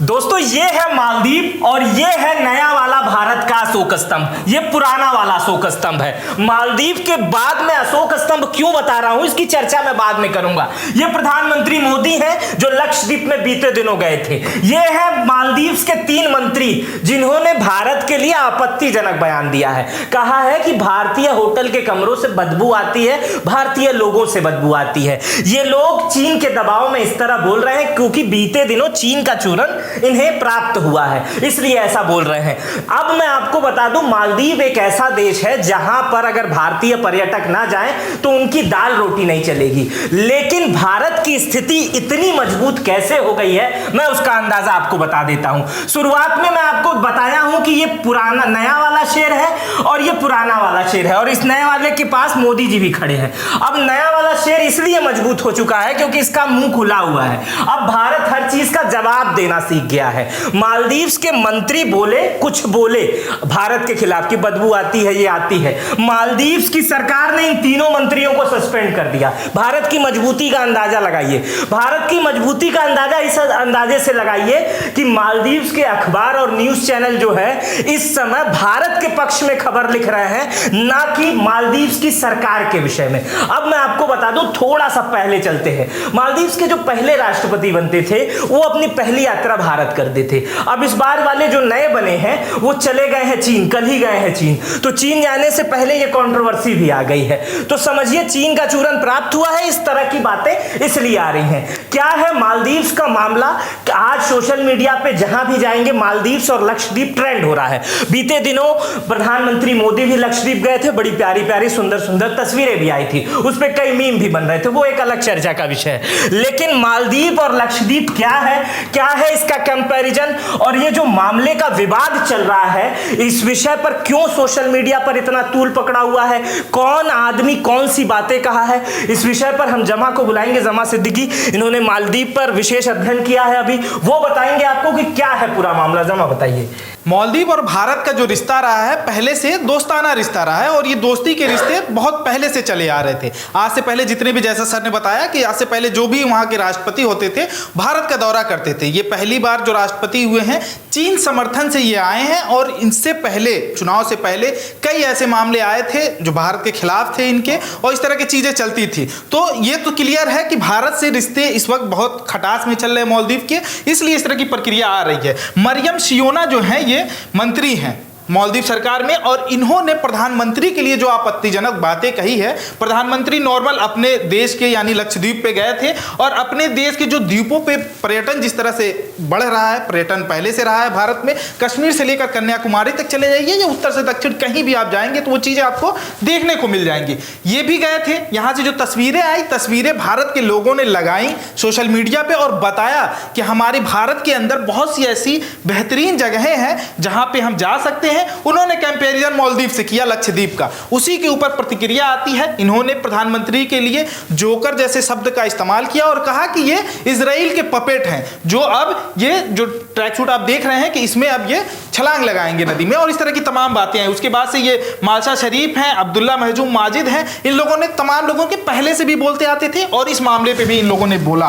दोस्तों ये है मालदीव और ये है नया वाला भारत का अशोक स्तंभ। ये पुराना वाला अशोक स्तंभ है। मालदीव के बाद में अशोक स्तंभ क्यों बता रहा हूं, इसकी चर्चा मैं बाद में करूंगा। ये प्रधानमंत्री मोदी हैं जो लक्षद्वीप में बीते दिनों गए थे। ये है मालदीव के 3 मंत्री जिन्होंने भारत के लिए आपत्तिजनक बयान दिया है। कहा है कि भारतीय होटल के कमरों से बदबू आती है, भारतीय लोगों से बदबू आती है। ये लोग चीन के दबाव में इस तरह बोल रहे हैं क्योंकि बीते दिनों चीन का चूरन इन्हें प्राप्त हुआ है, इसलिए ऐसा बोल रहे हैं। अब मैं आपको बता दूं, मालदीव एक ऐसा देश है जहां पर अगर भारतीय पर्यटक ना जाएं तो उनकी दाल रोटी नहीं चलेगी। लेकिन भारत की स्थिति इतनी मजबूत कैसे हो गई है, मैं उसका अंदाजा आपको बता देता हूं। शुरुआत में मैं आपको बताया हूं कि ये पुराना नया वाला शेर है और ये पुराना वाला शेर है, और इस नए वाले के पास मोदी जी भी खड़े हैं। अब नया वाला शेर इसलिए मजबूत हो चुका है क्योंकि इसका मुंह खुला हुआ है। अब भारत हर चीज का जवाब देना सीख गया है। मालदीव के मंत्री बोले, कुछ बोले भारत के खिलाफ कि बदबू आती है, ये आती है। मालदीव की सरकार ने इन तीनों मंत्रियों को सस्पेंड कर दिया। भारत की मजबूती का अंदाजा लगाइए। भारत की मजबूती का अंदाजा इस अंदाजे से लगाइए कि मालदीव के अखबार और न्यूज चैनल जो है इस समय भारत के पक्ष में खबर लिख रहे हैं, ना कि मालदीव की सरकार के विषय में। अब मैं आपको बता दूं, थोड़ा सा पहले चलते हैं। मालदीव के जो पहले राष्ट्रपति बनते थे वो अपनी पहली यात्रा भारत करते थे। अब इस बार वाले जो नए बने हैं वो चले गए हैं चीन, कल ही गए हैं चीन। तो चीन जाने से पहले ये कंट्रोवर्सी भी आ गई है। तो समझिए चीन का चूरन प्राप्त हुआ है। इस तरह की बातें इसलिए आ रही हैं। क्या है मालदीव का मामला? आज सोशल मीडिया पे जहां भी जाएंगे मालदीव और लक्षद्वीप ट्रेंड हो रहा है। बीते दिनों प्रधानमंत्री मोदी भी लक्षद्वीप गए थे, बड़ी प्यारी प्यारी सुंदर सुंदर तस्वीरें भी आई थी, उस पर कई मीम भी बन रहे थे, वो एक अलग चर्चा का विषय है। लेकिन मालदीव और लक्षद्वीप क्या है इसका कंपैरिजन, और ये जो मामले का विवाद चल रहा है इस विषय पर क्यों सोशल मीडिया पर इतना तूल पकड़ा हुआ है, कौन आदमी कौन सी बातें कहा है, इस विषय पर हम जमा को बुलाएंगे। जमा सिद्दीकी, इन्होंने मालदीव पर विशेष अध्ययन किया है, अभी वो बताएंगे आपको कि क्या है पूरा मामला। जमा बताइए। मालदीव और भारत का जो रिश्ता रहा है पहले से दोस्ताना रिश्ता रहा है, और ये दोस्ती के रिश्ते बहुत पहले से चले आ रहे थे। आज से पहले जितने भी, जैसा सर ने बताया कि आज से पहले जो भी वहाँ के राष्ट्रपति होते थे भारत का दौरा करते थे। ये पहली बार जो राष्ट्रपति हुए हैं चीन समर्थन से ये आए हैं, और इनसे पहले चुनाव से पहले कई ऐसे मामले आए थे जो भारत के खिलाफ थे इनके, और इस तरह की चीज़ें चलती थी। तो ये तो क्लियर है कि भारत से रिश्ते इस वक्त बहुत खटास में चल रहे हैं मालदीव के, इसलिए इस तरह की प्रक्रिया आ रही है। मरियम सियोना जो है ये मंत्री हैं मालदीव सरकार में, और इन्होंने प्रधानमंत्री के लिए जो आपत्तिजनक बातें कही है। प्रधानमंत्री नॉर्मल अपने देश के यानी लक्षद्वीप पे गए थे, और अपने देश के जो द्वीपों पे पर्यटन जिस तरह से बढ़ रहा है, पर्यटन पहले से रहा है भारत में, कश्मीर से लेकर कन्याकुमारी तक चले जाइए या उत्तर से दक्षिण कहीं भी आप जाएंगे तो वो चीज़ें आपको देखने को मिल जाएंगी। ये भी गए थे। यहाँ से जो तस्वीरें आई, तस्वीरें भारत के लोगों ने लगाई सोशल मीडिया पे और बताया कि हमारे भारत के अंदर बहुत सी ऐसी बेहतरीन जगहें हैं जहाँ पे हम जा सकते हैं। उन्होंने कंपैरिजन मालदीव से किया लक्षद्वीप का, उसी के ऊपर प्रतिक्रिया आती है। इन्होंने प्रधानमंत्री के लिए जोकर जैसे शब्द का इस्तेमाल किया और कहा कि ये इजराइल के पपेट हैं, जो अब ये जो ट्रैक सूट आप देख रहे हैं कि इसमें अब ये छलांग लगाएंगे नदी में, और इस तरह की तमाम बातें हैं। उसके बाद से ये मालशा शरीफ हैं, अब्दुल्ला महजूम माजिद हैं, इन लोगों ने तमाम लोगों के पहले से भी बोलते आते थे, और इस मामले पर भी इन लोगों ने बोला,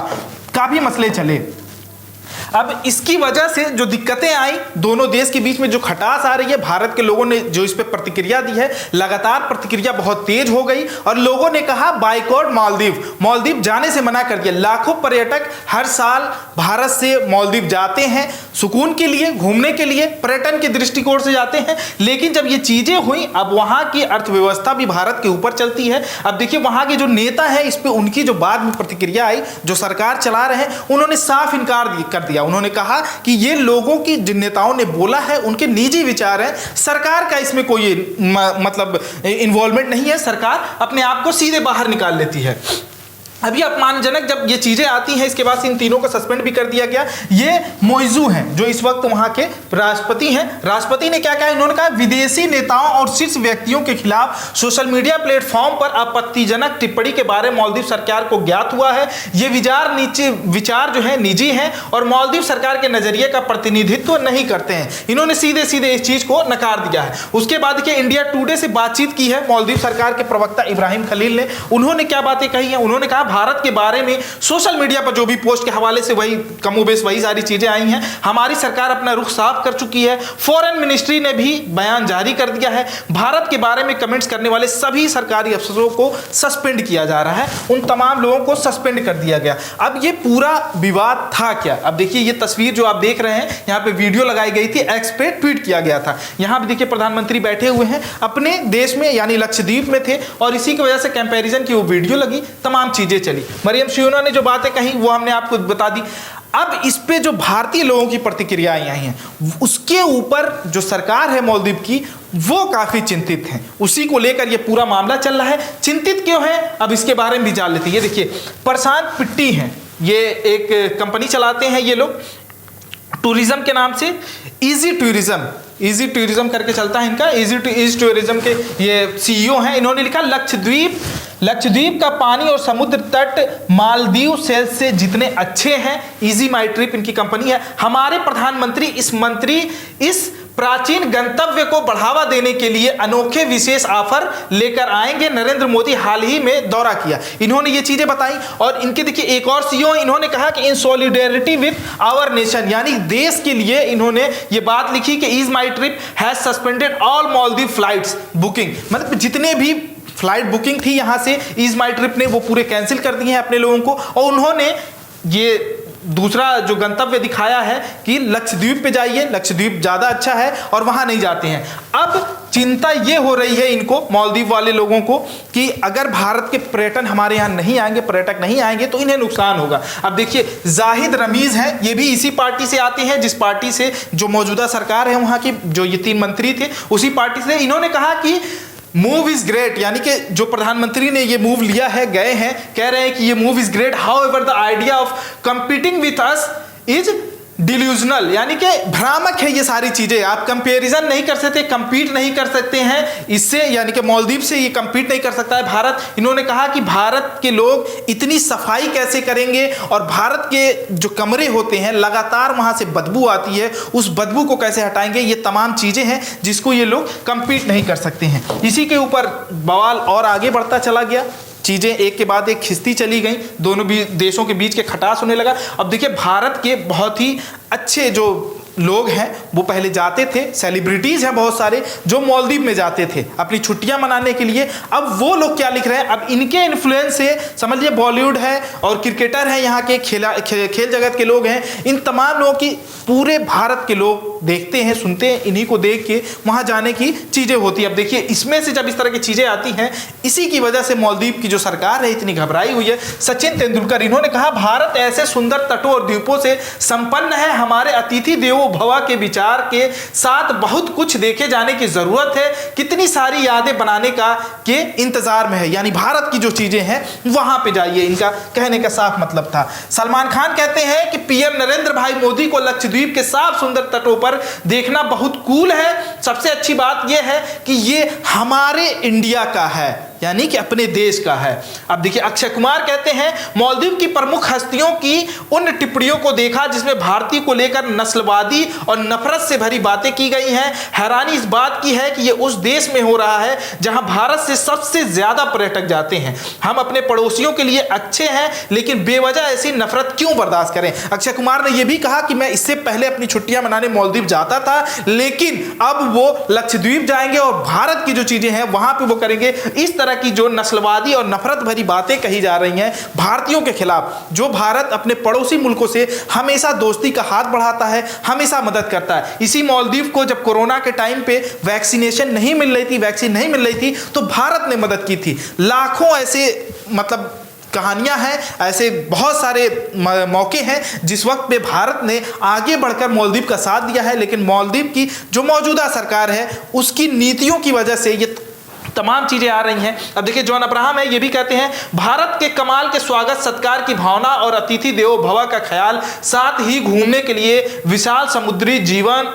काफी मसले चले। अब इसकी वजह से जो दिक्कतें आई, दोनों देश के बीच में जो खटास आ रही है, भारत के लोगों ने जो इस पे प्रतिक्रिया दी है, लगातार प्रतिक्रिया बहुत तेज हो गई, और लोगों ने कहा बाइकॉट मालदीव, मालदीव जाने से मना कर दिया। लाखों पर्यटक हर साल भारत से मालदीव जाते हैं, सुकून के लिए, घूमने के लिए, पर्यटन के दृष्टिकोण से जाते हैं। लेकिन जब ये चीजें हुई, अब वहां की अर्थव्यवस्था भी भारत के ऊपर चलती है। अब देखिए वहां के जो नेता है, इस पे उनकी जो बाद में प्रतिक्रिया आई, जो सरकार चला रहे हैं, उन्होंने साफ इनकार कर दिया। उन्होंने कहा कि ये लोगों की जिन नेताओं ने बोला है उनके निजी विचार हैं, सरकार का इसमें कोई मतलब इन्वॉल्वमेंट नहीं है, सरकार अपने आप को सीधे बाहर निकाल लेती है। अभी अपमानजनक जब ये चीजें आती हैं, इसके बाद इन तीनों को सस्पेंड भी कर दिया गया। ये मोइजू हैं जो इस वक्त वहां के राष्ट्रपति हैं। राष्ट्रपति ने क्या कहा? इन्होंने कहा विदेशी नेताओं और शीर्ष व्यक्तियों के खिलाफ सोशल मीडिया प्लेटफॉर्म पर आपत्तिजनक टिप्पणी के बारे में मालदीव सरकार को ज्ञात हुआ है। ये विचार जो है निजी हैं और मालदीव सरकार के नजरिए का प्रतिनिधित्व नहीं करते हैं। इन्होंने सीधे सीधे इस चीज को नकार दिया है। उसके बाद के इंडिया टुडे से बातचीत की है मालदीव सरकार के प्रवक्ता इब्राहिम खलील ने। उन्होंने क्या बातें कही हैं? उन्होंने कहा भारत के बारे में सोशल मीडिया पर जो भी पोस्ट के हवाले से वही कमोबेश वही सारी चीजें आई हैं। हमारी सरकार अपना रुख साफ कर चुकी है। फॉरेन मिनिस्ट्री ने भी बयान जारी कर दिया है। भारत के बारे में कमेंट्स करने वाले सभी सरकारी अफसरों को सस्पेंड किया जा रहा है, उन तमाम लोगों को सस्पेंड कर दिया गया। अब ये पूरा विवाद था क्या? अब देखिए ये तस्वीर जो आप देख रहे हैं, यहाँ पे वीडियो लगाई गई थी, एक्स पे ट्वीट किया गया था। यहाँ भी देखिए प्रधानमंत्री बैठे हुए हैं अपने देश में, यानी लक्षद्वीप में थे, और इसी की वजह से कंपैरिजन की वो वीडियो लगी, तमाम चीजें चली। मरियम सियोना ने जो बातें कही वो हमने आपको बता दी। अब इस पे जो भारतीय लोगों की प्रतिक्रियाएं आई हैं, उसके ऊपर जो सरकार है मालदीव की, वो काफी चिंतित हैं। उसी को लेकर ये पूरा मामला चल रहा है। चिंतित क्यों है, अब इसके बारे में भी जान लेते हैं। ये देखिए प्रशांत पिट्टी हैं, ये एक कंपनी चलाते हैं ये लोग टूरिज्म के नाम से, इजी टूरिज्म करके चलता है इनका। इजी टूरिज्म के ये सीईओ हैं। इन्होंने लिखा लक्षद्वीप का पानी और समुद्र तट मालदीव सेल्स से जितने अच्छे हैं, इजी माई ट्रिप इनकी कंपनी है। हमारे प्रधानमंत्री इस प्राचीन गंतव्य को बढ़ावा देने के लिए अनोखे विशेष ऑफर लेकर आएंगे। नरेंद्र मोदी हाल ही में दौरा किया, इन्होंने ये चीजें बताई। और इनके देखिए एक और सीईओ, इन्होंने कहा कि इन सॉलिडेरिटी विद आवर नेशन, यानी देश के लिए इन्होंने ये बात लिखी कि is my trip has suspended all Maldives flights booking, मतलब जितने भी फ्लाइट बुकिंग थी यहाँ से इज माई ट्रिप ने वो पूरे कैंसिल कर दिए हैं अपने लोगों को। और उन्होंने ये दूसरा जो गंतव्य दिखाया है कि लक्षद्वीप पे जाइए, लक्षद्वीप ज़्यादा अच्छा है, और वहाँ नहीं जाते हैं। अब चिंता ये हो रही है इनको, मालदीव वाले लोगों को, कि अगर भारत के पर्यटन हमारे यहाँ नहीं आएंगे, पर्यटक नहीं आएंगे, तो इन्हें नुकसान होगा। अब देखिए जाहिद रमीज हैं, ये भी इसी पार्टी से आते हैं जिस पार्टी से जो मौजूदा सरकार है वहाँ की, जो ये 3 मंत्री थे उसी पार्टी से। इन्होंने कहा कि मूव इज ग्रेट, यानी कि जो प्रधानमंत्री ने ये मूव लिया है, गए हैं, कह रहे हैं कि ये move is great, how ever the idea of competing with us is delusional, यानी कि भ्रामक है ये सारी चीजें। आप कंपैरिजन नहीं कर सकते, कंपीट नहीं कर सकते हैं इससे, यानी कि मालदीव से ये कंपीट नहीं कर सकता है भारत। इन्होंने कहा कि भारत के लोग इतनी सफाई कैसे करेंगे, और भारत के जो कमरे होते हैं लगातार वहां से बदबू आती है, उस बदबू को कैसे हटाएंगे, ये तमाम चीजें हैं जिसको ये लोग कंपीट नहीं कर सकते हैं। इसी के ऊपर बवाल और आगे बढ़ता चला गया, चीजें एक के बाद एक खिंचती चली गई, दोनों भी देशों के बीच के खटास होने लगा। अब देखिए भारत के बहुत ही अच्छे जो लोग हैं वो पहले जाते थे, सेलिब्रिटीज हैं बहुत सारे जो मालदीव में जाते थे अपनी छुट्टियां मनाने के लिए। अब वो लोग क्या लिख रहे हैं, अब इनके इन्फ्लुएंस से समझिए बॉलीवुड है और क्रिकेटर हैं, यहाँ के खेल जगत के लोग हैं, इन तमाम लोगों की पूरे भारत के लोग देखते हैं, सुनते हैं, इन्हीं को देख के वहाँ जाने की चीज़ें होती है। अब देखिए इसमें से जब इस तरह की चीज़ें आती हैं, इसी की वजह से मालदीव की जो सरकार है इतनी घबराई हुई है। सचिन तेंदुलकर इन्होंने कहा भारत ऐसे सुंदर तटों और द्वीपों से संपन्न है, हमारे अतिथि देवो भव के विचार के साथ बहुत कुछ देखे जाने की जरूरत है, कितनी सारी यादें बनाने का के इंतजार में है, यानी भारत की जो चीजें हैं वहां पे जाइए, इनका कहने का साफ मतलब था। सलमान खान कहते हैं कि पीएम नरेंद्र भाई मोदी को लक्षद्वीप के साफ सुंदर तटों पर देखना बहुत कूल है। सबसे अच्छी बात यह है कि ये हमारे इंडिया का है, यानी कि अपने देश का है। अब देखिए अक्षय कुमार कहते हैं मालदीव की प्रमुख हस्तियों की उन टिप्पणियों को देखा जिसमें भारतीय को लेकर नस्लवादी और नफरत से भरी बातें की गई हैं। हैरानी इस बात की है कि यह उस देश में हो रहा है जहां भारत से सबसे ज्यादा पर्यटक जाते हैं। हम अपने पड़ोसियों के लिए अच्छे हैं, लेकिन बेवजह ऐसी नफरत क्यों बर्दाश्त करें। अक्षय कुमार ने यह भी कहा कि मैं इससे पहले अपनी छुट्टियां मनाने मालदीव जाता था, लेकिन अब वो लक्षद्वीप जाएंगे और भारत की जो चीजें हैं वहां पर वो करेंगे। इस तरह की जो नस्लवादी और नफरत भरी बातें कही जा रही हैं भारतीयों के खिलाफ, जो भारत अपने पड़ोसी मुल्कों से हमेशा दोस्ती का हाथ बढ़ाता है, हमेशा मदद करता है। इसी मालदीव को जब कोरोना के टाइम पे वैक्सीन नहीं मिल रही थी तो भारत ने मदद की थी। लाखों ऐसे मतलब कहानियां हैं, ऐसे बहुत सारे मौके हैं जिस वक्त पे भारत ने आगे बढ़कर मालदीव का साथ दिया है, लेकिन मालदीव की जो मौजूदा सरकार है उसकी नीतियों की वजह से ये तमाम चीजें आ रही हैं। अब देखिए जॉन अब्राहम है, ये भी कहते हैं भारत के कमाल के स्वागत सत्कार की भावना और अतिथि देवो भव का ख्याल, साथ ही घूमने के लिए विशाल समुद्री जीवन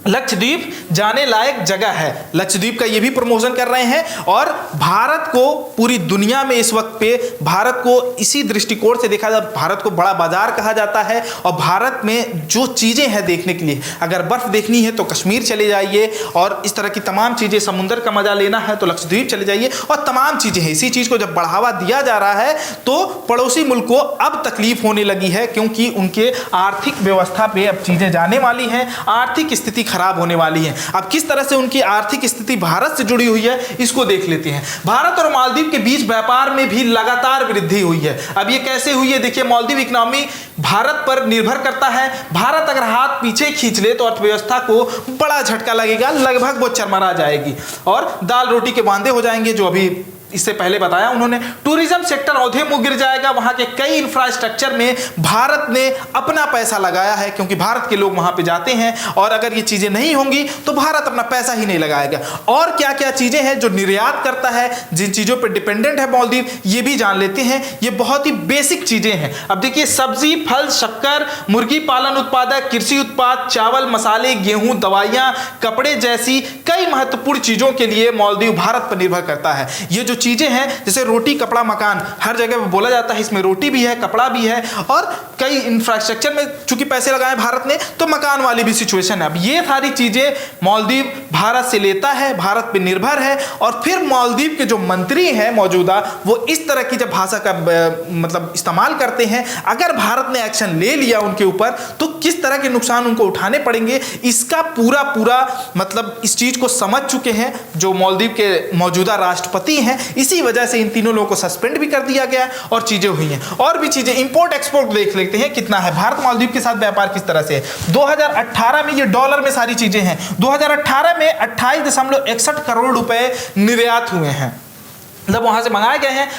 लक्षद्वीप जाने लायक जगह है। लक्षद्वीप का ये भी प्रमोशन कर रहे हैं और भारत को पूरी दुनिया में इस वक्त पे भारत को इसी दृष्टिकोण से देखा जाए, भारत को बड़ा बाजार कहा जाता है और भारत में जो चीज़ें हैं देखने के लिए, अगर बर्फ़ देखनी है तो कश्मीर चले जाइए और इस तरह की तमाम चीज़ें, समुद्र का मजा लेना है तो लक्षद्वीप चले जाइए और तमाम चीज़ें हैं। इसी चीज़ को जब बढ़ावा दिया जा रहा है तो पड़ोसी मुल्क को अब तकलीफ होने लगी है, क्योंकि उनके आर्थिक व्यवस्था पे अब चीज़ें जाने वाली हैं, आर्थिक स्थिति खराब होने वाली है। अब किस तरह से उनकी आर्थिक स्थिति भारत से जुड़ी हुई है इसको देख लेते हैं। भारत और मालदीव के बीच व्यापार में भी लगातार वृद्धि हुई है। अब ये कैसे हुई है देखिए, मालदीव इकोनॉमी भारत पर निर्भर करता है। भारत अगर हाथ पीछे खींच ले तो अर्थव्यवस्था को बड़ा झटका लगेगा, लगभग वो चरमरा जाएगी और दाल रोटी के वांदे हो जाएंगे, जो अभी इससे पहले बताया उन्होंने। टूरिज्म सेक्टर औंधे मुंह गिर जाएगा। वहां के कई इंफ्रास्ट्रक्चर में भारत ने अपना पैसा लगाया है, क्योंकि भारत के लोग वहां पे जाते हैं और अगर ये चीजें नहीं होंगी तो भारत अपना पैसा ही नहीं लगाएगा। और क्या क्या चीजें हैं जो निर्यात करता है, जिन चीजों पर डिपेंडेंट है मालदीव, ये भी जान लेते हैं। ये बहुत ही बेसिक चीजें हैं। अब देखिए, सब्जी, फल, शक्कर, मुर्गी पालन उत्पादक, कृषि उत्पाद, चावल, मसाले, गेहूं, दवाइयां, कपड़े जैसी कई महत्वपूर्ण चीजों के लिए मालदीव भारत पर निर्भर करता है। ये जो चीजें हैं जैसे रोटी, कपड़ा, मकान, हर जगह पे बोला जाता है इसमें रोटी भी है, कपड़ा भी है और कई इंफ्रास्ट्रक्चर में चूंकि पैसे लगाए भारत ने तो मकान वाली भी सिचुएशन है। अब ये सारी चीजें मालदीव भारत से लेता है, भारत पे निर्भर है और फिर मालदीव के जो मंत्री हैं मौजूदा, वो इस तरह की जब भाषा का मतलब इस्तेमाल करते हैं, अगर भारत ने एक्शन ले लिया उनके ऊपर तो किस तरह के नुकसान उनको उठाने पड़ेंगे, इसका पूरा मतलब इस चीज को समझ चुके हैं जो मालदीव के मौजूदा राष्ट्रपति हैं। इसी वजह से इन तीनों लोगों को सस्पेंड भी कर दिया गया और चीजें हुई हैं। और भी चीजें, इंपोर्ट एक्सपोर्ट देख लेते हैं कितना है भारत मालदीव के साथ व्यापार किस तरह से है। 2018 में ये डॉलर में सारी चीजें हैं। 2018 में 28.61 करोड़ रुपए निर्यात हुए हैं, मतलब वहां से मंगाए गए हैं,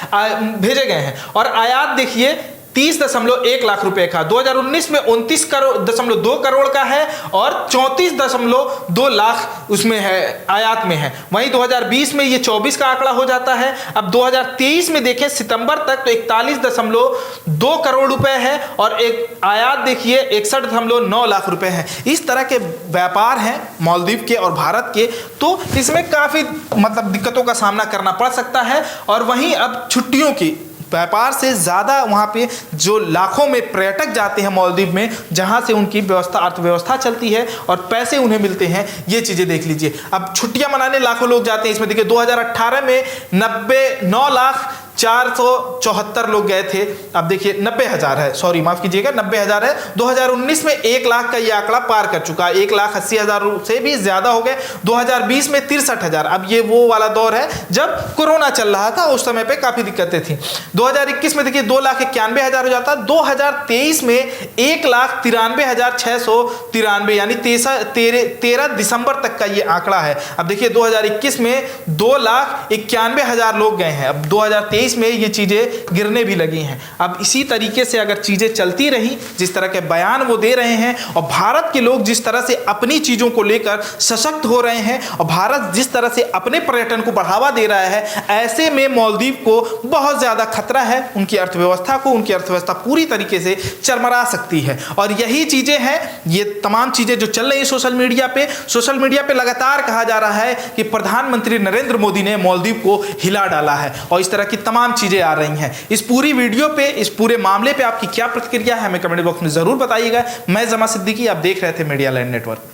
भेजे गए हैं। और आयात देखिए 30.1 लाख रुपए का, 2019 में 29.2 करोड़ का है और 34.2 लाख उसमें है, आयात में है। वहीं 2020 में ये 24 का आंकड़ा हो जाता है। अब 2023 में देखें सितंबर तक तो 41.2 करोड़ रुपए है और एक आयात देखिए 61.9 लाख रुपए है। इस तरह के व्यापार हैं मालदीव के और भारत के, तो इसमें काफी मतलब दिक्कतों का सामना करना पड़ सकता है। और वहीं अब छुट्टियों की व्यापार से ज़्यादा वहाँ पे जो लाखों में पर्यटक जाते हैं मालदीव में, जहाँ से उनकी व्यवस्था, अर्थव्यवस्था चलती है और पैसे उन्हें मिलते हैं, ये चीज़ें देख लीजिए। अब छुट्टियाँ मनाने लाखों लोग जाते हैं। इसमें देखिए 2018 में 9,474 लोग गए थे। अब देखिए 90,000 है, सॉरी माफ़ कीजिएगा, 90,000 है। 2019 में 1 लाख का ये आंकड़ा पार कर चुका है, 1,80,000 से भी ज़्यादा हो गए। 2020 में 63,000। अब ये वो वाला दौर है जब कोरोना चल रहा था, उस समय पे काफ़ी दिक्कतें थी। 2021 में देखिए 2,91,000 हो जाता। 2023 में 1,93,693, यानी 13 दिसंबर तक का ये आंकड़ा है। अब देखिए 2021 में 2,91,000 लोग गए हैं। अब 2023 में ये चीज़ें गिरने भी लगी हैं। अब इसी तरीके से अगर चीज़ें चलती रही, जिस तरह के बयान वो दे रहे हैं और भारत के लोग जिस तरह से अपनी चीज़ों को लेकर सशक्त हो रहे हैं और भारत जिस तरह से अपने पर्यटन को बढ़ावा दे रहा है, ऐसे में मालदीव को बहुत ज़्यादा खतरा है। उनकी अर्थव्यवस्था को, उनकी अर्थव्यवस्था पूरी तरीके से चरमरा सकती है। और यही चीज़ें हैं, ये तमाम चीज़ें जो चल रही हैं सोशल मीडिया पे लगातार कहा जा रहा है कि प्रधानमंत्री नरेंद्र मोदी ने मालदीव को हिला डाला है और इस तरह की तमाम चीजें आ रही हैं। इस पूरी वीडियो पे, इस पूरे मामले पे आपकी क्या प्रतिक्रिया है, हमें कमेंट बॉक्स में जरूर बताइएगा। मैं जमा सिद्दीकी, आप देख रहे थे मीडिया लैंड नेटवर्क।